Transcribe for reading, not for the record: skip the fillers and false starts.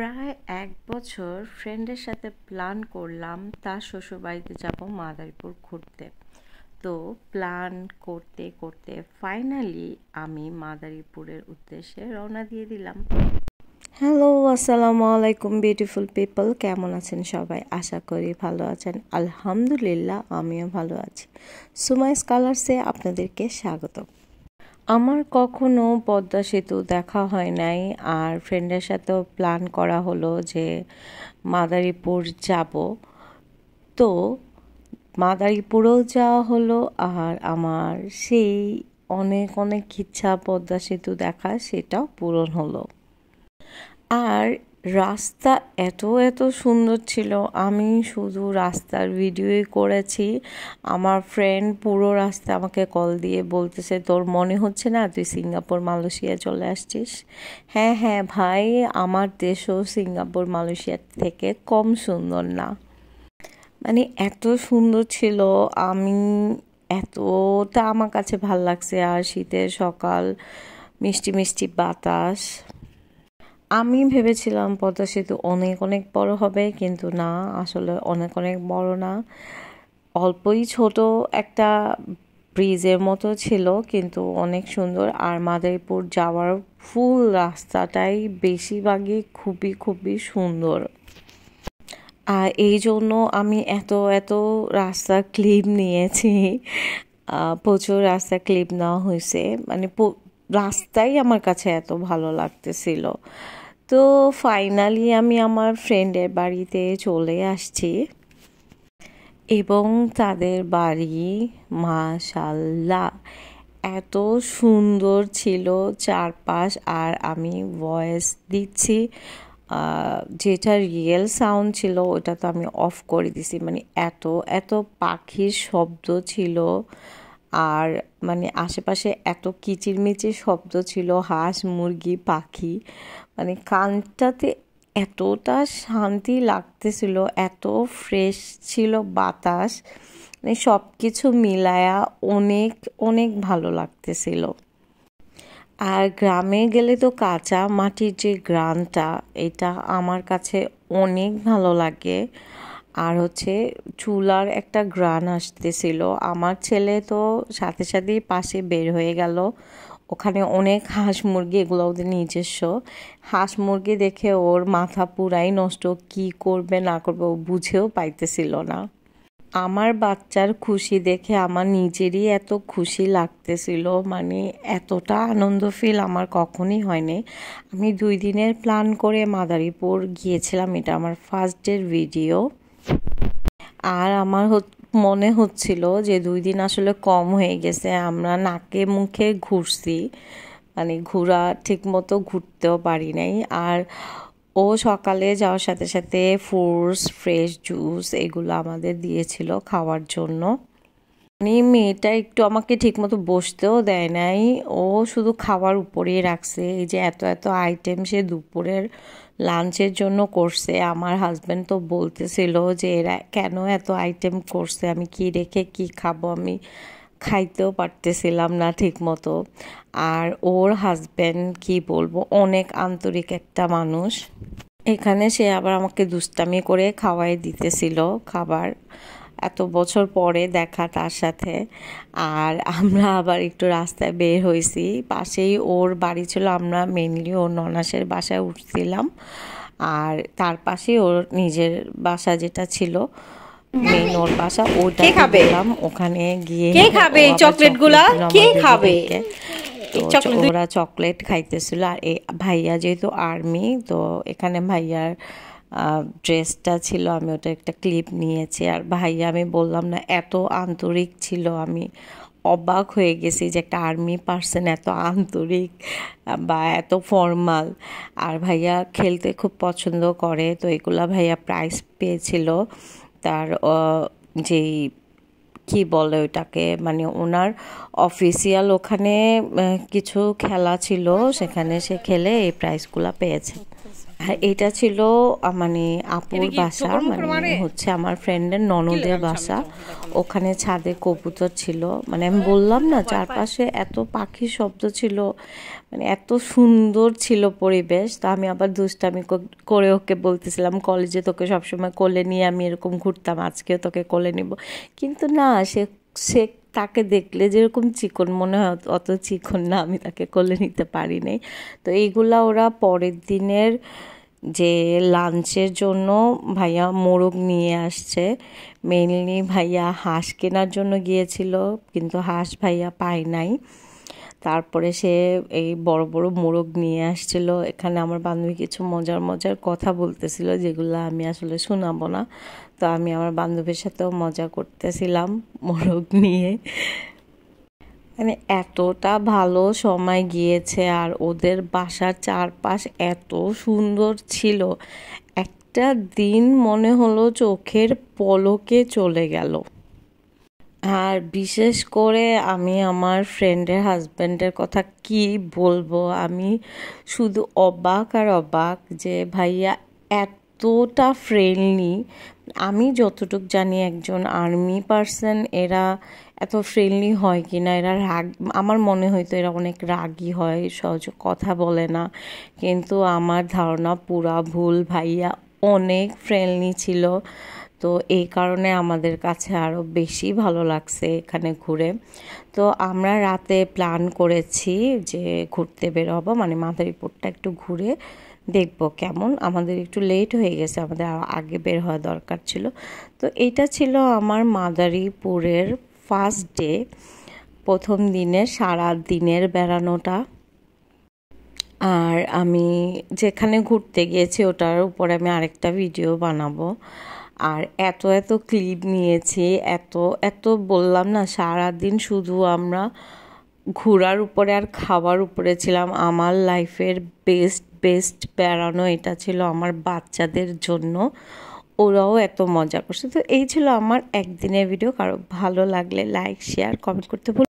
প্রায় ১ বছর ফ্রেন্ডের সাথে প্ল্যান করলাম তার শ্বশুরবাড়িতে যাব মাদারীপুর ঘুরতে। তো প্ল্যান করতে করতে ফাইনালি আমি মাদারীপুরের উদ্দেশ্যে রওনা দিয়ে দিলাম। হ্যালো, আসসালামু আলাইকুম বিউটিফুল পিপল, কেমন আছেন সবাই? আশা করি ভালো আছেন। আলহামদুলিল্লাহ আমিও ভালো আছি। সুমাইস কালার্সে আপনাদেরকে স্বাগত। আমার কখনো পদ্মা সেতু দেখা হয় নাই, আর ফ্রেন্ডের সাথেও প্ল্যান করা হলো যে মাদারীপুর যাব। তো মাদারীপুরেও যাওয়া হলো, আর আমার সেই অনেক অনেক ইচ্ছা পদ্মা সেতু দেখা সেটাও পূরণ হলো। আর রাস্তা এত এত সুন্দর ছিল, আমি শুধু রাস্তার ভিডিওই করেছি। আমার ফ্রেন্ড পুরো রাস্তা আমাকে কল দিয়ে বলতেছে, তোর মনে হচ্ছে না তুই সিঙ্গাপুর মালয়েশিয়া চলে আসছিস? হ্যাঁ হ্যাঁ ভাই, আমার দেশও সিঙ্গাপুর মালয়েশিয়ার থেকে কম সুন্দর না। মানে এত সুন্দর ছিল, আমি এতটা আমার কাছে ভাল লাগছে। আর শীতের সকাল, মিষ্টি মিষ্টি বাতাস। আমি ভেবেছিলাম পদ্মা সেতু অনেক অনেক বড় হবে, কিন্তু না, আসলে অনেক অনেক বড় না, অল্পই ছোট একটা ব্রিজের মতো ছিল, কিন্তু অনেক সুন্দর। আর মাদারীপুর যাওয়ার ফুল রাস্তাটাই বেশিরভাগই খুবই খুবই সুন্দর। আর এই জন্য আমি এত এত রাস্তা ক্লিপ নিয়েছি, প্রচুর রাস্তা ক্লিপ নেওয়া হয়েছে। মানে রাস্তাই আমার কাছে এত ভালো লাগতেছিল। তো ফাইনালি আমি আমার ফ্রেন্ডের বাড়িতে চলে আসছি, এবং তাদের বাড়ি মাশাআল্লাহ এত সুন্দর ছিল চারপাশ। আর আমি ভয়েস দিচ্ছি, যেটা রিয়েল সাউন্ড ছিল ওটা তো আমি অফ করে দিছি। মানে এত এত পাখির শব্দ ছিল, আর মানে আশেপাশে এত কিচিরমিচির শব্দ ছিল, হাঁস মুরগি পাখি, মানে কানটাতে এতটা শান্তি লাগতেছিল, এত ফ্রেশ ছিল বাতাস, মানে সব কিছু মিলায়া অনেক অনেক ভালো লাগতেছিল। আর গ্রামে গেলে তো কাঁচা মাটির যে গ্রানটা, এটা আমার কাছে অনেক ভালো লাগে। আর হচ্ছে চুলার একটা গ্রান আসতেছিল। আমার ছেলে তো সাথে সাথেই পাশে বের হয়ে গেল, ওখানে অনেক হাঁস মুরগি, এগুলো ওদের নিজস্ব হাঁস মুরগি দেখে ওর মাথা পুরাই নষ্ট, কি করবে না করবে ও বুঝেও পাইতেছিল না। আমার বাচ্চার খুশি দেখে আমার নিজেরই এত খুশি লাগতেছিল, মানে এতটা আনন্দ ফিল আমার কখনই হয়নি। আমি 2 দিনের প্ল্যান করে মাদারীপুর গিয়েছিলাম, এটা আমার ফার্স্ট ডের ভিডিও। আর আমার মনে হচ্ছিল যে 2 দিন আসলে কম হয়ে গেছে, আমরা নাকে মুখে ঘুরছি, মানে ঘোরা ঠিক মতো ঘুরতেও পারি নাই। আর ও সকালে যাওয়ার সাথে সাথে ফ্রুটস, ফ্রেশ জুস এগুলো আমাদের দিয়েছিল খাওয়ার জন্য। মানে মেয়েটা একটু আমাকে ঠিকমতো বসতেও দেয় নাই, ও শুধু খাওয়ার উপরেই রাখছে। এই যে এত এত আইটেম সে দুপুরের লাঞ্চের জন্য করছে, আমার হাজব্যান্ড তো বলতেছিল যে এরা কেন এত আইটেম করছে, আমি কি রেখে কি খাবো, আমি খাইতেও পারতেছিলাম না ঠিক মতো। আর ওর হাজব্যান্ড কি বলবো, অনেক আন্তরিক একটা মানুষ। এখানে সে আবার আমাকে দুষ্টামি করে খাওয়াই দিতেছিল খাবার, এত বছর পরে দেখা তার সাথে। আর আমরা আবার একটু রাস্তায় বের হয়েছি, পাশেই ওর বাড়ি ছিল, আমরা মেনলি ওর ননাসের বাসায় উঠছিলাম। আর তার পাশে ওর নিজের বাসা যেটা ছিল, মেইন ওর বাসা, ওটা গেলাম। ওখানে গিয়ে কে খাবে চকলেটগুলা, কে খাবে? ওরা চকলেট খাইতেছিল। আর ভাইয়া যেহেতু আর্মি, তো এখানে ভাইয়ার ড্রেসটা ছিল, আমি ওটা একটা ক্লিপ নিয়েছি। আর ভাইয়া, আমি বললাম না, এত আন্তরিক ছিল, আমি অবাক হয়ে গেছি যে একটা আর্মি পার্সন এত আন্তরিক বা এত ফর্মাল। আর ভাইয়া খেলতে খুব পছন্দ করে, তো এগুলা ভাইয়া প্রাইজ পেয়েছিল তার যেই কি বলে ওটাকে, মানে ওনার অফিসিয়াল ওখানে কিছু খেলা ছিল, সেখানে সে খেলে এই প্রাইজগুলো পেয়েছে। এটা ছিল মানে আপুর বাসা, মানে হচ্ছে আমার ফ্রেন্ডের ননদের বাসা। ওখানে ছাদে কবুতর ছিল, মানে আমি বললাম না চারপাশে এত পাখির শব্দ ছিল, মানে এত সুন্দর ছিল পরিবেশ। তো আমি আবার দুষ্টামি করে ওকে বলতেছিলাম কলেজে তোকে সবসময় কোলে নিয়ে আমি এরকম ঘুরতাম, আজকেও তোকে কোলে নিব। কিন্তু না, সে সে তাকে দেখলে যেরকম চিকন মনে হয় অত চিকন না, আমি তাকে কোলে নিতে পারি নাই। তো এইগুলা ওরা পরের দিনের যে লাঞ্চের জন্য ভাইয়া মোরগ নিয়ে আসছে। মেইনলি ভাইয়া হাঁস কেনার জন্য গিয়েছিল, কিন্তু হাঁস ভাইয়া পায় নাই। তারপরে সে এই বড় বড় মোরগ নিয়ে আসছিল। এখানে আমার বান্ধবী কিছু মজার মজার কথা বলতেছিল, যেগুলো আমি আসলে শোনাবো না। তো আমি আমার বান্ধবীর সাথেও মজা করতেছিলাম মোরগ নিয়ে। মানে এতটা ভালো সময় গিয়েছে, আর ওদের বাসার চারপাশ এত সুন্দর ছিল, একটা দিন মনে হলো চোখের পলকে চলে গেল। আর বিশেষ করে আমি আমার ফ্রেন্ডের হাজব্যান্ডের কথা কি বলবো, আমি শুধু অবাক আর অবাক যে ভাইয়া এতটা ফ্রেন্ডলি। আমি যতটুক জানি একজন আর্মি পার্সন এরা এত ফ্রেন্ডলি হয় কি না, এরা রাগ, আমার মনে হয়তো এরা অনেক রাগী হয়, সহজে কথা বলে না। কিন্তু আমার ধারণা পুরা ভুল, ভাইয়া অনেক ফ্রেন্ডলি ছিল। তো এই কারণে আমাদের কাছে আরও বেশি ভালো লাগছে এখানে ঘুরে। তো আমরা রাতে প্ল্যান করেছি যে ঘুরতে বের হবো, মানে মাদারীপুরটা একটু ঘুরে দেখব কেমন। আমাদের একটু লেট হয়ে গেছে, আমাদের আগে বের হওয়া দরকার ছিল। তো এইটা ছিল আমার মাদারীপুরের ফার্স্ট ডে, প্রথম দিনের সারা দিনের বেড়ানোটা। আর আমি যেখানে ঘুরতে গিয়েছি ওটার উপরে আমি আরেকটা ভিডিও বানাবো। আর এত এত ক্লিপ নিয়েছি, এত এত বললাম না, সারাদিন শুধু আমরা ঘোরার উপরে আর খাওয়ার উপরে ছিলাম। আমার লাইফের বেস্ট বেড়ানো এটা ছিল আমার বাচ্চাদের জন্য, ওরাও এত মজা করছে। তো এই ছিল আমার একদিনের ভিডিও। কারো ভালো লাগলে লাইক শেয়ার কমেন্ট করতে ভুল